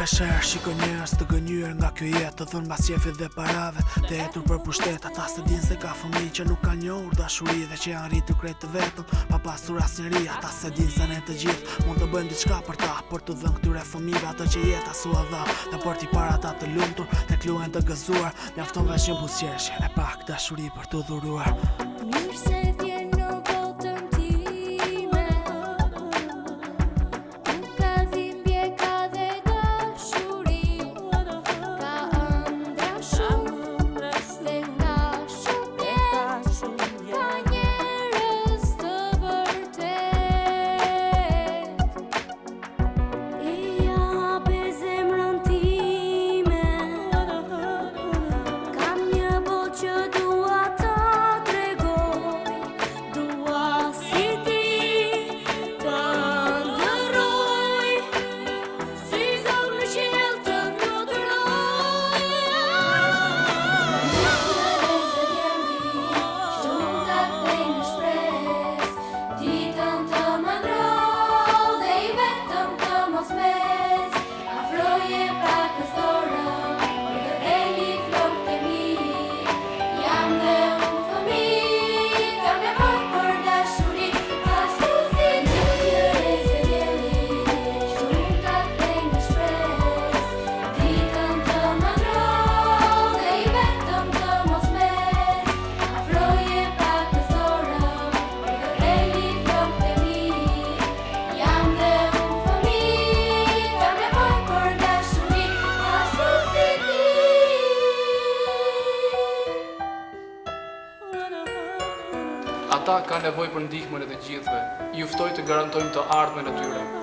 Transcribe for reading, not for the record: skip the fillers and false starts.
pesher, shiko njerës të gënyer nga kjo jetë, të dhënë mas qefit dhe parave, të etur për pushtet. Ata se din se ka fëmij që nuk ka njohur dashuri dhe që janë rritur krejt të vetëm, pa pasur asnjëri. Ata se din se ne të gjithë mund të bëjmë diçka për ta, për të dhënë këtyre fëmijëve ato që jeta s'u dha, dhe për t'i parë ata të lumtur, tek luajn të gëzuar, mjafton veç një buzëqeshje e pak dashuri për t'u dhuruar. Mirë se vjen në botën time, ka dhimbje, ka dhe dashuri, ka ëndra shumë dhe ka shumë ka njerëz të vërtet. E jape zemrën time, kam një botë që dua ta Ata ka nevojë për ndihmën e të gjithëve. Ju ftoj të garantojmë të ardhmen e tyre.